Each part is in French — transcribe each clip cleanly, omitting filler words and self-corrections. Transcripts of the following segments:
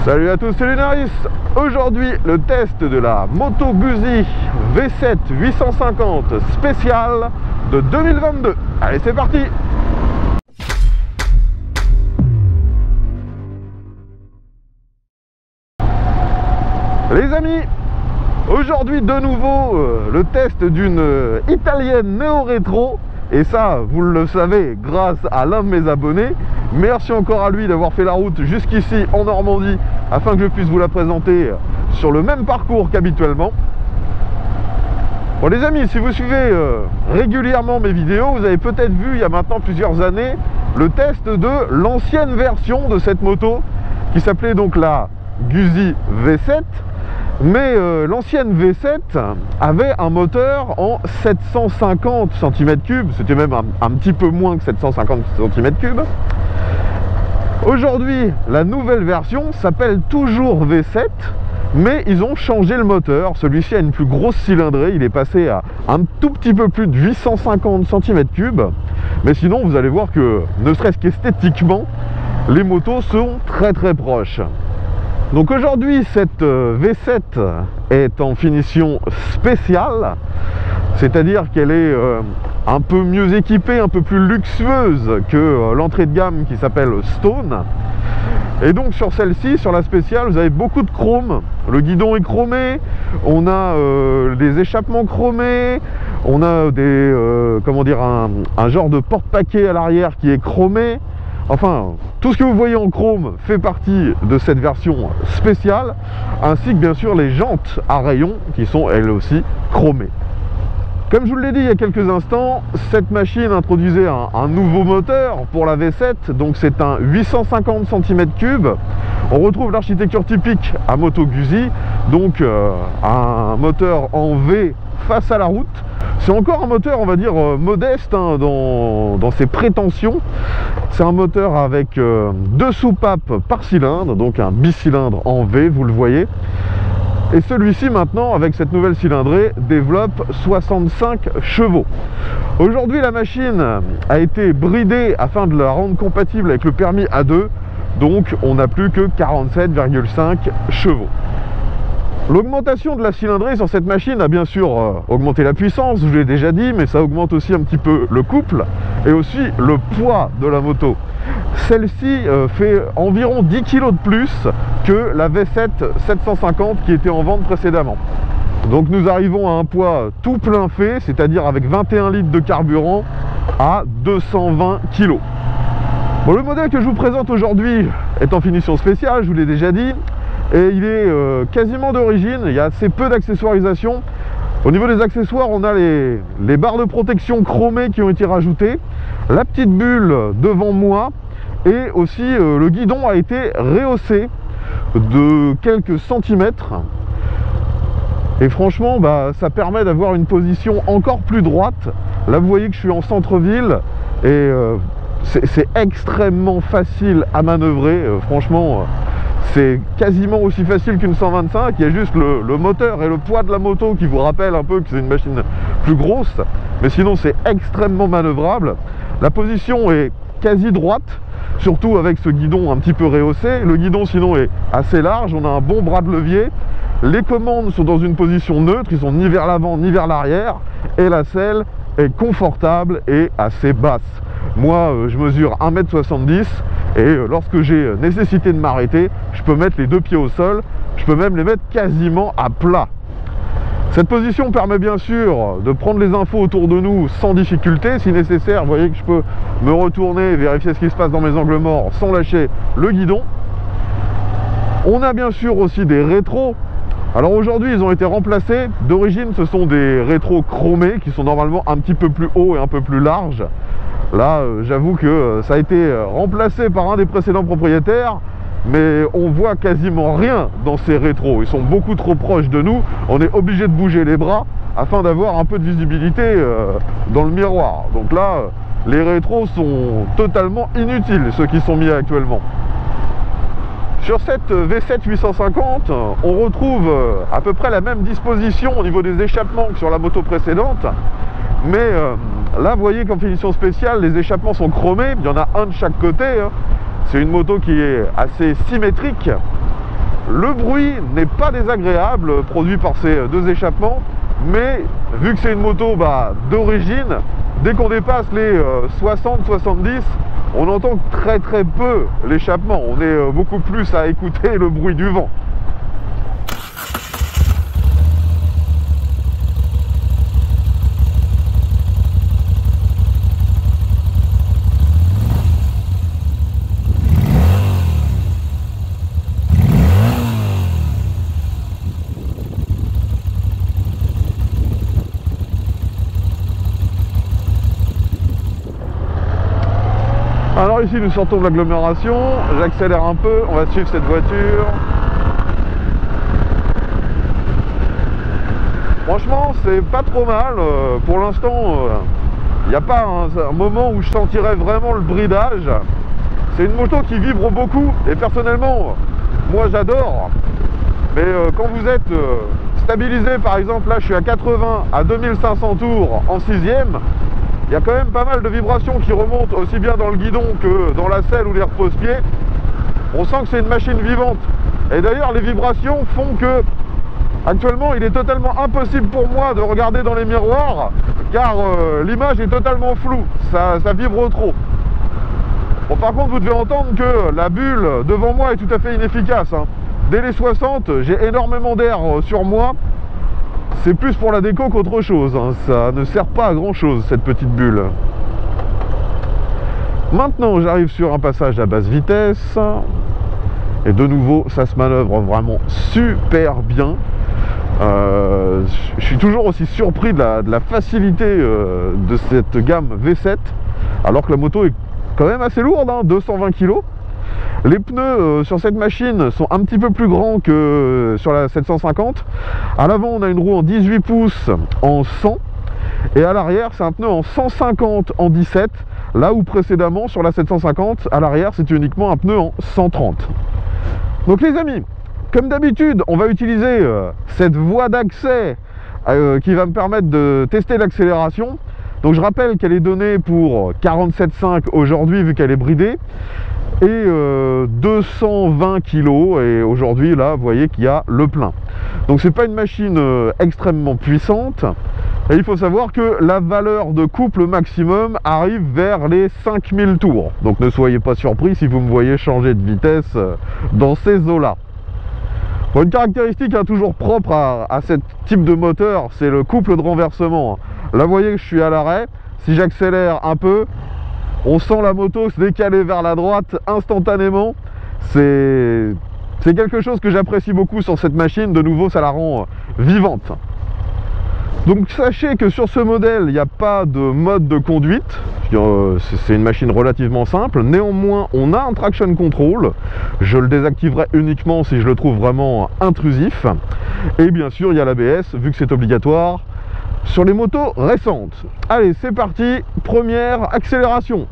Salut à tous, c'est Lunaris. Aujourd'hui, le test de la Moto Guzzi V7 850 spéciale de 2022. Allez, c'est parti. Les amis, aujourd'hui de nouveau le test d'une italienne néo-rétro. Et ça, vous le savez, grâce à l'un de mes abonnés. Merci encore à lui d'avoir fait la route jusqu'ici en Normandie afin que je puisse vous la présenter sur le même parcours qu'habituellement. Bon les amis, si vous suivez régulièrement mes vidéos, vous avez peut-être vu il y a maintenant plusieurs années le test de l'ancienne version de cette moto qui s'appelait donc la Guzzi V7. Mais l'ancienne V7 avait un moteur en 750 cm3, c'était même un petit peu moins que 750 cm3. Aujourd'hui, la nouvelle version s'appelle toujours V7, mais ils ont changé le moteur. Celui-ci a une plus grosse cylindrée, il est passé à un tout petit peu plus de 850 cm3. Mais sinon, vous allez voir que, ne serait-ce qu'esthétiquement, les motos sont très proches. Donc aujourd'hui, cette V7 est en finition spéciale, c'est-à-dire qu'elle est un peu mieux équipée, un peu plus luxueuse que l'entrée de gamme qui s'appelle Stone. Et donc sur celle-ci, sur la spéciale, vous avez beaucoup de chrome. Le guidon est chromé, on a des échappements chromés, on a des comment dire, un genre de porte-paquet à l'arrière qui est chromé. Enfin, tout ce que vous voyez en chrome fait partie de cette version spéciale, ainsi que bien sûr les jantes à rayons qui sont elles aussi chromées. Comme je vous l'ai dit il y a quelques instants, cette machine introduisait un nouveau moteur pour la V7, donc c'est un 850 cm3. On retrouve l'architecture typique à Moto Guzzi, donc un moteur en V face à la route. C'est encore un moteur, on va dire, modeste hein, dans ses prétentions. C'est un moteur avec deux soupapes par cylindre, donc un bicylindre en V, vous le voyez. Et celui-ci maintenant, avec cette nouvelle cylindrée, développe 65 chevaux. Aujourd'hui, la machine a été bridée afin de la rendre compatible avec le permis A2. Donc, on n'a plus que 47,5 chevaux. L'augmentation de la cylindrée sur cette machine a bien sûr augmenté la puissance, je vous l'ai déjà dit, mais ça augmente aussi un petit peu le couple et aussi le poids de la moto. Celle-ci fait environ 10 kg de plus que la V7 750 qui était en vente précédemment. Donc nous arrivons à un poids tout plein fait, c'est-à-dire avec 21 litres de carburant à 220 kg. Bon, le modèle que je vous présente aujourd'hui est en finition spéciale, je vous l'ai déjà dit. Et il est quasiment d'origine, il y a assez peu d'accessoirisation. Au niveau des accessoires, on a les barres de protection chromées qui ont été rajoutées, la petite bulle devant moi, et aussi le guidon a été rehaussé de quelques centimètres. Et franchement, ça permet d'avoir une position encore plus droite. Là, vous voyez que je suis en centre-ville et c'est extrêmement facile à manœuvrer, franchement. C'est quasiment aussi facile qu'une 125, il y a juste le moteur et le poids de la moto qui vous rappellent un peu que c'est une machine plus grosse, mais sinon c'est extrêmement manœuvrable. La position est quasi droite, surtout avec ce guidon un petit peu rehaussé. Le guidon sinon est assez large, on a un bon bras de levier. Les commandes sont dans une position neutre, ils sont ni vers l'avant ni vers l'arrière, et la selle est confortable et assez basse. Moi, je mesure 1,70 m et lorsque j'ai nécessité de m'arrêter, je peux mettre les deux pieds au sol, je peux même les mettre quasiment à plat. Cette position permet bien sûr de prendre les infos autour de nous sans difficulté. Si nécessaire, vous voyez que je peux me retourner et vérifier ce qui se passe dans mes angles morts sans lâcher le guidon. On a bien sûr aussi des rétros. Alors aujourd'hui, ils ont été remplacés. D'origine, ce sont des rétros chromés qui sont normalement un petit peu plus hauts et un peu plus larges. Là, j'avoue que ça a été remplacé par un des précédents propriétaires, mais on voit quasiment rien dans ces rétros. Ils sont beaucoup trop proches de nous. On est obligé de bouger les bras afin d'avoir un peu de visibilité dans le miroir. Donc là, les rétros sont totalement inutiles, ceux qui sont mis actuellement. Sur cette V7 850, on retrouve à peu près la même disposition au niveau des échappements que sur la moto précédente. Mais là, vous voyez qu'en finition spéciale, les échappements sont chromés. Il y en a un de chaque côté. Hein. C'est une moto qui est assez symétrique. Le bruit n'est pas désagréable produit par ces deux échappements, mais vu que c'est une moto d'origine, dès qu'on dépasse les 60-70, on entend très peu l'échappement. On est beaucoup plus à écouter le bruit du vent. Alors ici nous sortons de l'agglomération, j'accélère un peu, on va suivre cette voiture. Franchement c'est pas trop mal, pour l'instant il n'y a pas un moment où je sentirais vraiment le bridage. C'est une moto qui vibre beaucoup et personnellement moi j'adore, mais quand vous êtes stabilisé, par exemple là je suis à 80 à 2500 tours en 6ème, il y a quand même pas mal de vibrations qui remontent aussi bien dans le guidon que dans la selle ou les repose-pieds. On sent que c'est une machine vivante. Et d'ailleurs, les vibrations font que, actuellement, il est totalement impossible pour moi de regarder dans les miroirs, car l'image est totalement floue. Ça vibre trop. Bon, par contre, vous devez entendre que la bulle devant moi est tout à fait inefficace, hein. Dès les 60, j'ai énormément d'air sur moi. C'est plus pour la déco qu'autre chose, hein. Ça ne sert pas à grand chose cette petite bulle. Maintenant j'arrive sur un passage à basse vitesse et de nouveau ça se manœuvre vraiment super bien. Je suis toujours aussi surpris de la facilité de cette gamme V7, alors que la moto est quand même assez lourde, hein, 220 kg. Les pneus sur cette machine sont un petit peu plus grands que sur la 750. À l'avant on a une roue en 18 pouces en 100 et à l'arrière c'est un pneu en 150 en 17, là où précédemment sur la 750 à l'arrière c'était uniquement un pneu en 130. Donc les amis, comme d'habitude on va utiliser cette voie d'accès qui va me permettre de tester l'accélération. Donc je rappelle qu'elle est donnée pour 47,5 aujourd'hui vu qu'elle est bridée, et 220 kg, et aujourd'hui là vous voyez qu'il y a le plein. Donc c'est pas une machine extrêmement puissante, et il faut savoir que la valeur de couple maximum arrive vers les 5000 tours. Donc ne soyez pas surpris si vous me voyez changer de vitesse dans ces eaux là. Bon, une caractéristique toujours propre à ce type de moteur, c'est le couple de renversement. Là vous voyez que je suis à l'arrêt, si j'accélère un peu, on sent la moto se décaler vers la droite instantanément. C'est quelque chose que j'apprécie beaucoup sur cette machine. De nouveau, ça la rend vivante. Donc sachez que sur ce modèle, il n'y a pas de mode de conduite. C'est une machine relativement simple. Néanmoins, on a un traction control. Je le désactiverai uniquement si je le trouve vraiment intrusif. Et bien sûr, il y a l'ABS, vu que c'est obligatoire sur les motos récentes. Allez, c'est parti, première accélération.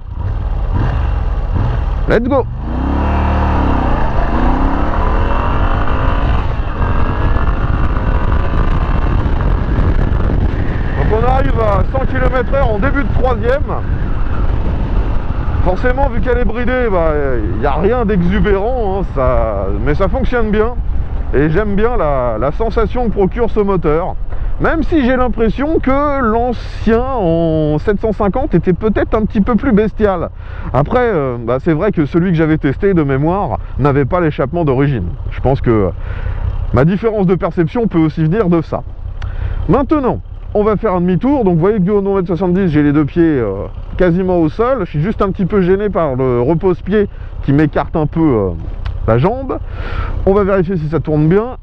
Let's go. Donc on arrive à 100 km/h en début de troisième. Forcément, vu qu'elle est bridée, il n'y a rien d'exubérant, hein, mais ça fonctionne bien. Et j'aime bien la sensation que procure ce moteur. Même si j'ai l'impression que l'ancien en 750 était peut-être un petit peu plus bestial. Après, c'est vrai que celui que j'avais testé de mémoire n'avait pas l'échappement d'origine. Je pense que ma différence de perception peut aussi venir de ça. Maintenant, on va faire un demi-tour. Donc vous voyez que du haut de 1m70, j'ai les deux pieds quasiment au sol. Je suis juste un petit peu gêné par le repose-pied qui m'écarte un peu la jambe. On va vérifier si ça tourne bien.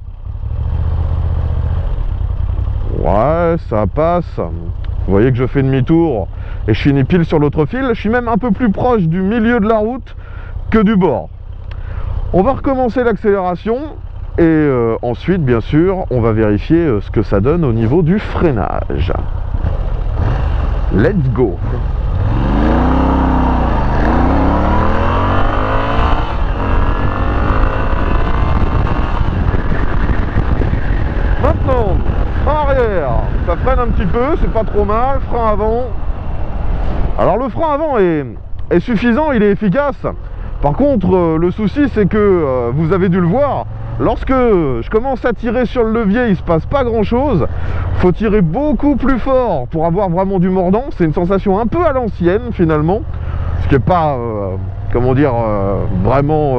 Ouais, ça passe. Vous voyez que je fais demi-tour et je finis pile sur l'autre fil. Je suis même un peu plus proche du milieu de la route que du bord. On va recommencer l'accélération et ensuite, bien sûr, on va vérifier ce que ça donne au niveau du freinage. Let's go! Maintenant, frein arrière, ça freine un petit peu, c'est pas trop mal. Frein avant. Alors le frein avant est suffisant, il est efficace. Par contre, le souci c'est que, vous avez dû le voir, Lorsque je commence à tirer sur le levier, il se passe pas grand chose. Faut tirer beaucoup plus fort pour avoir vraiment du mordant. C'est une sensation un peu à l'ancienne finalement, ce qui est pas comment dire vraiment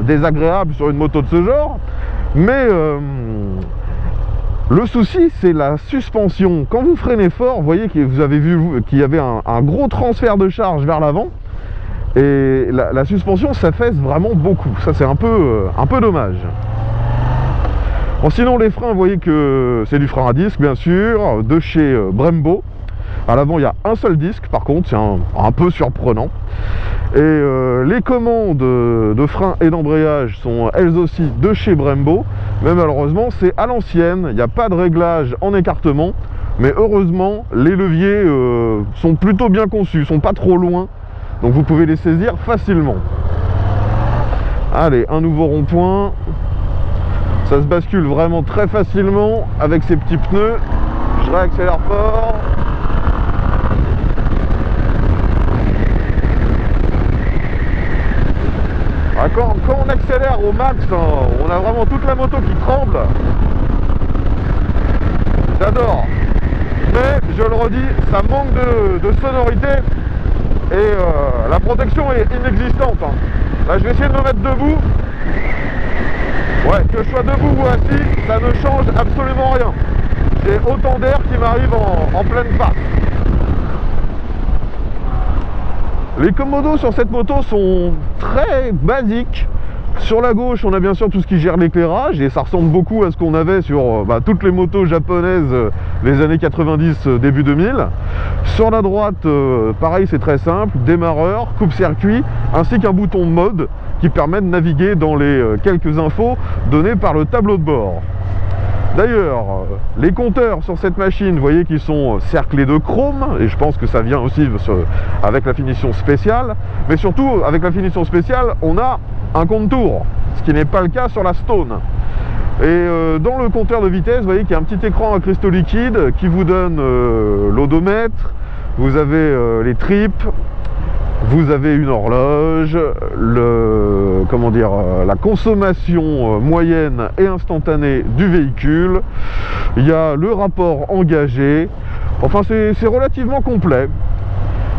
désagréable sur une moto de ce genre. Mais le souci, c'est la suspension. Quand vous freinez fort, vous voyez que vous avez vu qu'il y avait un gros transfert de charge vers l'avant. Et la suspension s'affaisse vraiment beaucoup. Ça, c'est un peu dommage. Bon, sinon, les freins, vous voyez que c'est du frein à disque, bien sûr, de chez Brembo. À l'avant, il y a un seul disque, par contre, c'est un peu surprenant. Et les commandes de frein et d'embrayage sont elles aussi de chez Brembo. Mais malheureusement, c'est à l'ancienne. Il n'y a pas de réglage en écartement. Mais heureusement, les leviers sont plutôt bien conçus, sont pas trop loin. Donc vous pouvez les saisir facilement. Allez, un nouveau rond-point. Ça se bascule vraiment très facilement avec ces petits pneus. Je réaccélère fort. Quand on accélère au max, on a vraiment toute la moto qui tremble. J'adore. Mais je le redis, ça manque de sonorité. Et la protection est inexistante. Là, je vais essayer de me mettre debout. Ouais, que je sois debout ou assis, ça ne change absolument rien. J'ai autant d'air qui m'arrive en pleine face. Les commodos sur cette moto sont très basiques. Sur la gauche, on a bien sûr tout ce qui gère l'éclairage et ça ressemble beaucoup à ce qu'on avait sur toutes les motos japonaises des années 90, début 2000. Sur la droite, pareil, c'est très simple, démarreur, coupe-circuit, ainsi qu'un bouton mode qui permet de naviguer dans les quelques infos données par le tableau de bord. D'ailleurs, les compteurs sur cette machine, vous voyez qu'ils sont cerclés de chrome, et je pense que ça vient aussi avec la finition spéciale, mais surtout, avec la finition spéciale, on a un compte-tour, ce qui n'est pas le cas sur la Stone. Et dans le compteur de vitesse, vous voyez qu'il y a un petit écran à cristaux liquides qui vous donne l'odomètre, vous avez les tripes, vous avez une horloge, la consommation moyenne et instantanée du véhicule. Il y a le rapport engagé. Enfin, c'est relativement complet.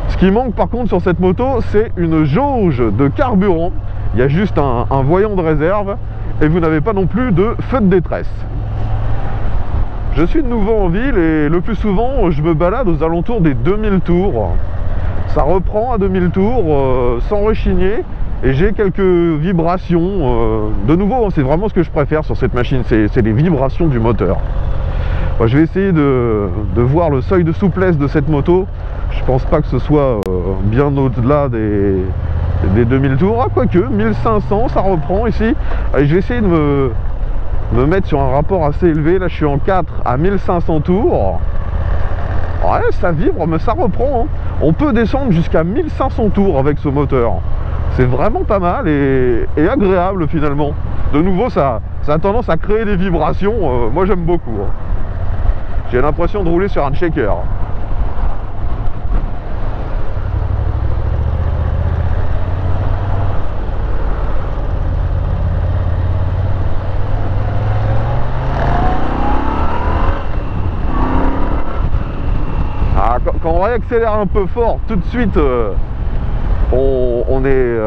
Ce qui manque par contre sur cette moto, c'est une jauge de carburant. Il y a juste un voyant de réserve et vous n'avez pas non plus de feu de détresse. Je suis de nouveau en ville et le plus souvent, je me balade aux alentours des 2000 tours. Ça reprend à 2000 tours sans rechigner et j'ai quelques vibrations. De nouveau, c'est vraiment ce que je préfère sur cette machine, c'est les vibrations du moteur. Bon, je vais essayer de voir le seuil de souplesse de cette moto. Je pense pas que ce soit bien au-delà des 2000 tours. Ah, quoique, 1500, ça reprend ici. Allez, je vais essayer de me mettre sur un rapport assez élevé. Là, je suis en 4 à 1500 tours. Ouais, ça vibre, mais ça reprend. On peut descendre jusqu'à 1500 tours avec ce moteur. C'est vraiment pas mal et agréable finalement. De nouveau, ça a tendance à créer des vibrations. Moi, j'aime beaucoup. J'ai l'impression de rouler sur un shaker. Quand on réaccélère un peu fort, tout de suite, on est,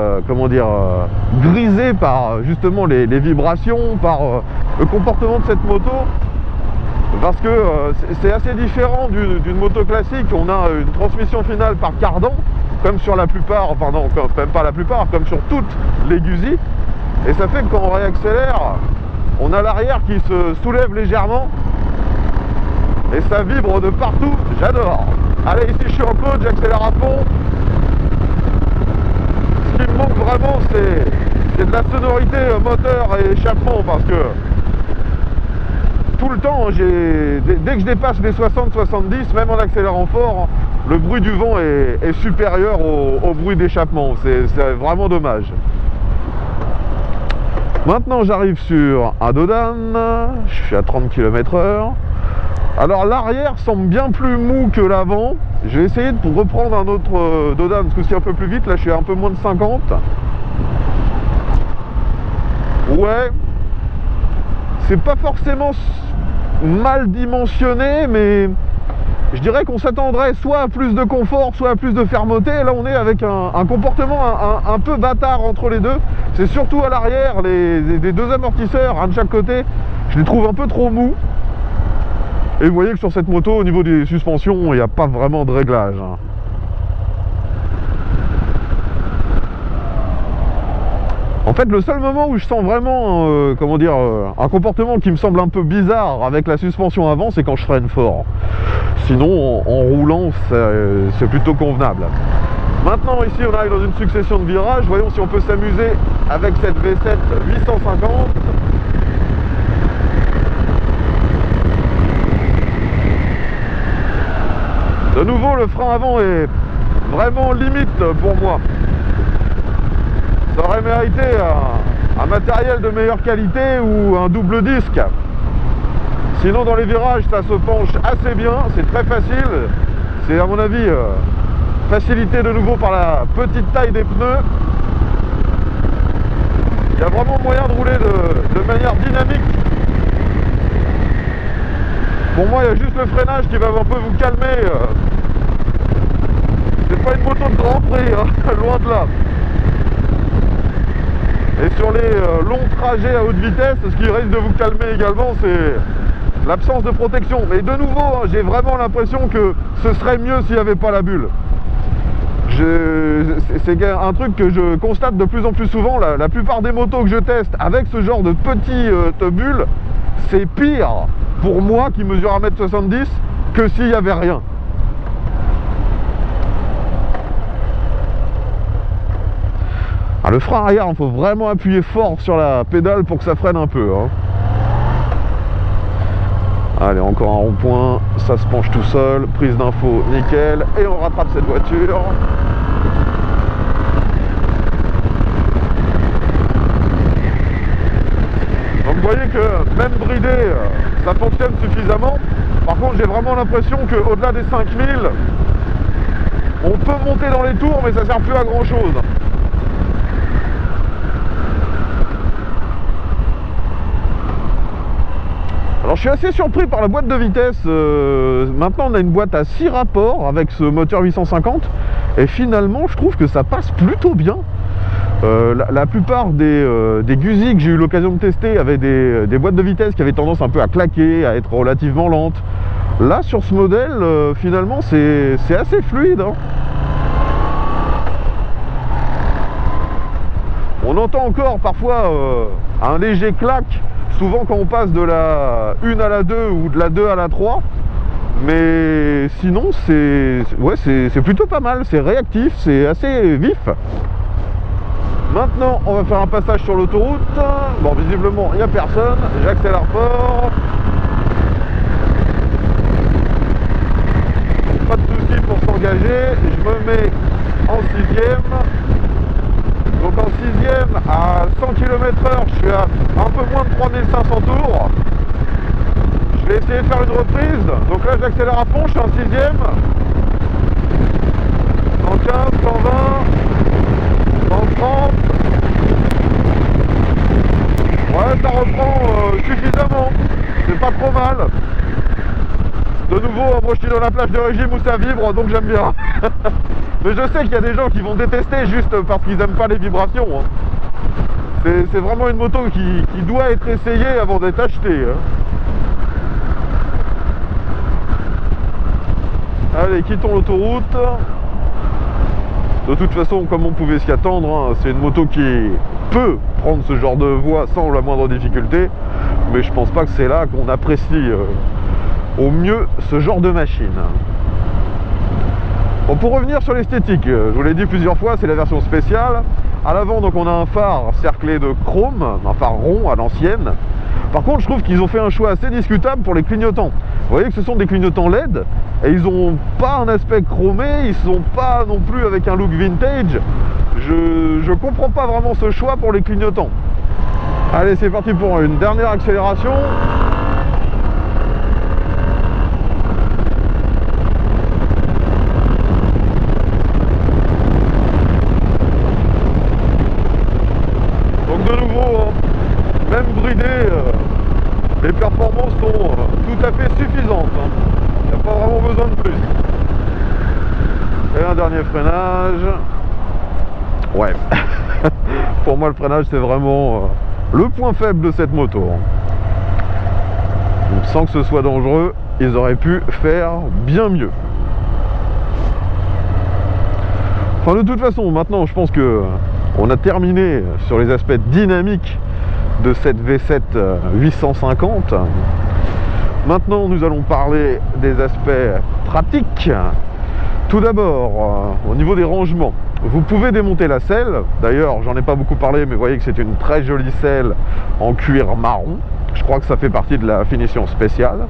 grisé par justement les vibrations, par le comportement de cette moto. Parce que c'est assez différent d'une moto classique. On a une transmission finale par cardan, comme sur la plupart, enfin non, même pas la plupart, comme sur toutes les Guzzi. Et ça fait que quand on réaccélère, on a l'arrière qui se soulève légèrement. Et ça vibre de partout, j'adore. Allez, ici je suis en côte, j'accélère à fond. Ce qui me manque vraiment, c'est de la sonorité moteur et échappement, parce que tout le temps, dès que je dépasse les 60-70, même en accélérant fort, le bruit du vent est supérieur au bruit d'échappement. C'est vraiment dommage. Maintenant, j'arrive sur un Dodan, je suis à 30 km/h. Alors l'arrière semble bien plus mou que l'avant. Je vais essayer de reprendre un autre Dodan, ce coup-ci un peu plus vite. Là je suis à un peu moins de 50. Ouais. c'est pas forcément mal dimensionné, mais je dirais qu'on s'attendrait soit à plus de confort, soit à plus de fermeté. Et là, on est avec un comportement un peu bâtard entre les deux. C'est surtout à l'arrière, les deux amortisseurs, un de chaque côté, je les trouve un peu trop mous. Et vous voyez que sur cette moto, au niveau des suspensions, il n'y a pas vraiment de réglage. En fait, le seul moment où je sens vraiment, comment dire, un comportement qui me semble un peu bizarre avec la suspension avant, c'est quand je freine fort. Sinon, en roulant, c'est plutôt convenable. Maintenant, ici, on arrive dans une succession de virages. Voyons si on peut s'amuser avec cette V7 850. De nouveau, le frein avant est vraiment limite pour moi. Ça aurait mérité un matériel de meilleure qualité ou un double disque. Sinon, dans les virages, ça se penche assez bien, c'est très facile. C'est à mon avis facilité de nouveau par la petite taille des pneus. Il y a vraiment moyen de rouler de manière dynamique. Pour moi, il y a juste le freinage qui va un peu vous calmer. C'est pas une moto de Grand Prix, hein, loin de là. Et sur les longs trajets à haute vitesse, ce qui risque de vous calmer également, c'est l'absence de protection. Mais de nouveau, hein, j'ai vraiment l'impression que ce serait mieux s'il n'y avait pas la bulle. C'est un truc que je constate de plus en plus souvent. La plupart des motos que je teste avec ce genre de petite bulle, c'est pire pour moi qui mesure 1m70 que s'il n'y avait rien. Ah, le frein arrière, il faut vraiment appuyer fort sur la pédale pour que ça freine un peu. Hein. Allez, encore un rond-point, ça se penche tout seul, prise d'info nickel, et on rattrape cette voiture. Donc vous voyez que même bridé, ça fonctionne suffisamment. Par contre, j'ai vraiment l'impression qu'au-delà des 5000, on peut monter dans les tours, mais ça sert plus à grand chose. Alors je suis assez surpris par la boîte de vitesse. Maintenant on a une boîte à 6 rapports avec ce moteur 850 et finalement je trouve que ça passe plutôt bien. La plupart des Guzzi que j'ai eu l'occasion de tester avaient des boîtes de vitesse qui avaient tendance un peu à claquer, à être relativement lentes. Là sur ce modèle finalement c'est assez fluide. Hein. On entend encore parfois un léger clac, souvent quand on passe de la 1 à la 2 ou de la 2 à la 3, mais sinon c'est plutôt pas mal, c'est réactif, c'est assez vif. Maintenant on va faire un passage sur l'autoroute. Bon, visiblement il n'y a personne, j'accélère fort. Pas de souci pour s'engager, je me mets en 6ème. Donc en 6ème à 100 km/h, je suis à un peu moins de 3500 tours. Je vais essayer de faire une reprise. Donc là j'accélère à fond, je suis en 6ème. 115, 120, 130. Ouais, ça reprend suffisamment. C'est pas trop mal. De nouveau, moi je suis dans la plage de régime où ça vibre, donc j'aime bien. Mais je sais qu'il y a des gens qui vont détester juste parce qu'ils n'aiment pas les vibrations. Hein. C'est vraiment une moto qui doit être essayée avant d'être achetée. Hein. Allez, quittons l'autoroute. De toute façon, comme on pouvait s'y attendre, hein, c'est une moto qui peut prendre ce genre de voie sans la moindre difficulté. Mais je pense pas que c'est là qu'on apprécie au mieux ce genre de machine. Bon, pour revenir sur l'esthétique, je vous l'ai dit plusieurs fois, c'est la version spéciale. À l'avant, donc on a un phare cerclé de chrome, un phare rond à l'ancienne. Par contre, je trouve qu'ils ont fait un choix assez discutable pour les clignotants. Vous voyez que ce sont des clignotants LED et ils n'ont pas un aspect chromé, ils sont pas non plus avec un look vintage. Je comprends pas vraiment ce choix pour les clignotants. Allez, c'est parti pour une dernière accélération. Donc de nouveau, même bridé, performances sont tout à fait suffisantes. Il n'y a pas vraiment besoin de plus. Et un dernier freinage. Ouais. Pour moi, le freinage, c'est vraiment le point faible de cette moto. Donc, sans que ce soit dangereux, ils auraient pu faire bien mieux. Enfin, de toute façon, maintenant, je pense que on a terminé sur les aspects dynamiques de cette V7 850. Maintenant, nous allons parler des aspects pratiques. Tout d'abord, au niveau des rangements, vous pouvez démonter la selle. D'ailleurs, j'en ai pas beaucoup parlé, mais vous voyez que c'est une très jolie selle en cuir marron. Je crois que ça fait partie de la finition spéciale.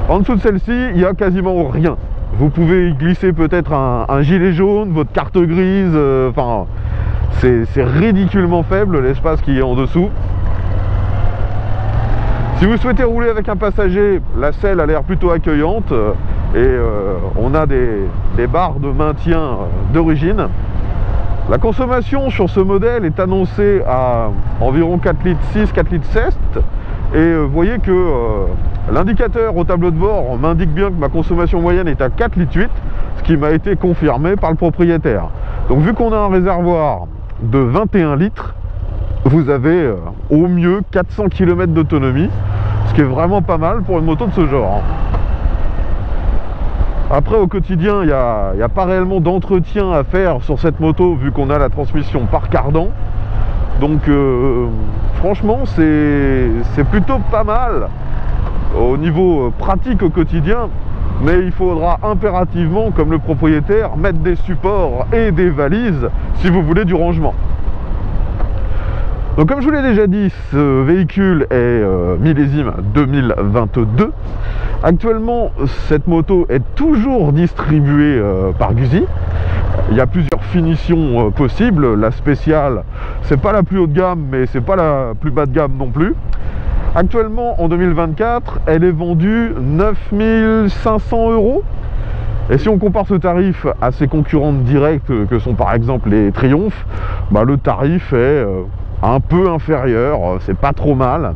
En dessous de celle-ci, il n'y a quasiment rien. Vous pouvez y glisser peut-être un gilet jaune, votre carte grise, enfin, c'est ridiculement faible l'espace qui est en dessous. Si vous souhaitez rouler avec un passager, la selle a l'air plutôt accueillante et on a des barres de maintien d'origine. La consommation sur ce modèle est annoncée à environ 4,6 litres, 4,7 litres. Et vous voyez que l'indicateur au tableau de bord m'indique bien que ma consommation moyenne est à 4,8 litres, ce qui m'a été confirmé par le propriétaire. Donc vu qu'on a un réservoir de 21 litres, vous avez au mieux 400 km d'autonomie, ce qui est vraiment pas mal pour une moto de ce genre. Après, au quotidien, il n'y a pas réellement d'entretien à faire sur cette moto vu qu'on a la transmission par cardan. Donc franchement, c'est plutôt pas mal au niveau pratique au quotidien, mais il faudra impérativement, comme le propriétaire, mettre des supports et des valises si vous voulez du rangement. Donc comme je vous l'ai déjà dit, ce véhicule est millésime 2022. Actuellement, cette moto est toujours distribuée par Guzzi. Il y a plusieurs finitions possibles. La spéciale, c'est pas la plus haut de gamme, mais c'est pas la plus bas de gamme non plus. Actuellement, en 2024, elle est vendue 9 500 €. Et si on compare ce tarif à ses concurrentes directes, que sont par exemple les Triumph, bah, le tarif est un peu inférieur, c'est pas trop mal.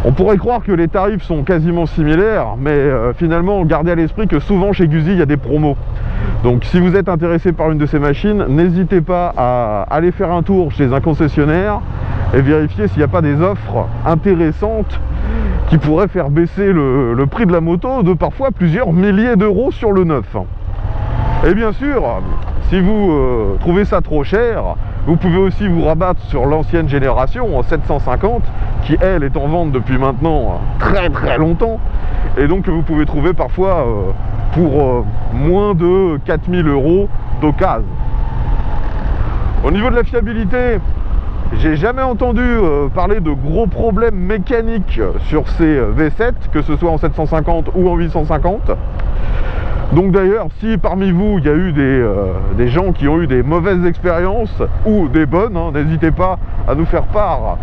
On pourrait croire que les tarifs sont quasiment similaires, mais finalement, gardez à l'esprit que souvent chez Guzzi, il y a des promos. Donc si vous êtes intéressé par une de ces machines, n'hésitez pas à aller faire un tour chez un concessionnaire et vérifier s'il n'y a pas des offres intéressantes qui pourraient faire baisser le prix de la moto de parfois plusieurs milliers d'euros sur le neuf. Et bien sûr, si vous trouvez ça trop cher, vous pouvez aussi vous rabattre sur l'ancienne génération en 750 qui elle est en vente depuis maintenant très longtemps et donc vous pouvez trouver parfois pour moins de 4000 € d'occasion. Au niveau de la fiabilité, j'ai jamais entendu parler de gros problèmes mécaniques sur ces V7, que ce soit en 750 ou en 850. Donc d'ailleurs, si parmi vous il y a eu des gens qui ont eu des mauvaises expériences ou des bonnes, hein, n'hésitez pas à nous faire part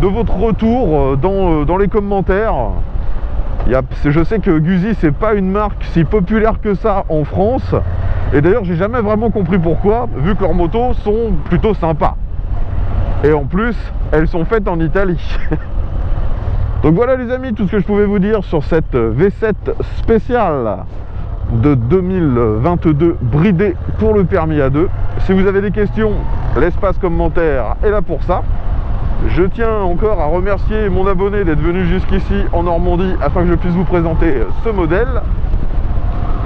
de votre retour dans les commentaires. Je sais que Guzzi c'est pas une marque si populaire que ça en France, et d'ailleurs j'ai jamais vraiment compris pourquoi, vu que leurs motos sont plutôt sympas. Et en plus, elles sont faites en Italie. Donc voilà les amis, tout ce que je pouvais vous dire sur cette V7 spéciale de 2022 bridée pour le permis A2. Si vous avez des questions, l'espace commentaire est là pour ça. Je tiens encore à remercier mon abonné d'être venu jusqu'ici en Normandie afin que je puisse vous présenter ce modèle.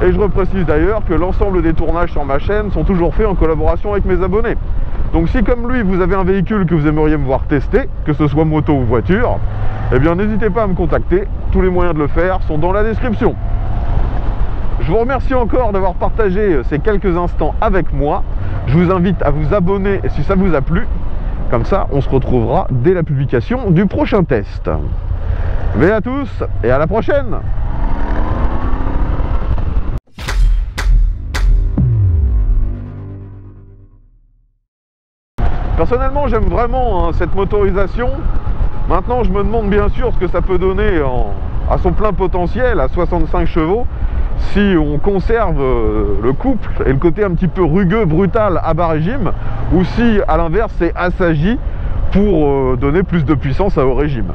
Et je reprécise d'ailleurs que l'ensemble des tournages sur ma chaîne sont toujours faits en collaboration avec mes abonnés. Donc si comme lui vous avez un véhicule que vous aimeriez me voir tester, que ce soit moto ou voiture, eh bien n'hésitez pas à me contacter, tous les moyens de le faire sont dans la description. Je vous remercie encore d'avoir partagé ces quelques instants avec moi. Je vous invite à vous abonner si ça vous a plu. Comme ça, on se retrouvera dès la publication du prochain test. Mais à tous et à la prochaine! Personnellement, j'aime vraiment cette motorisation. Maintenant, je me demande bien sûr ce que ça peut donner à son plein potentiel, à 65 chevaux, si on conserve le couple et le côté un petit peu rugueux, brutal à bas régime, ou si à l'inverse c'est assagi pour donner plus de puissance à haut régime.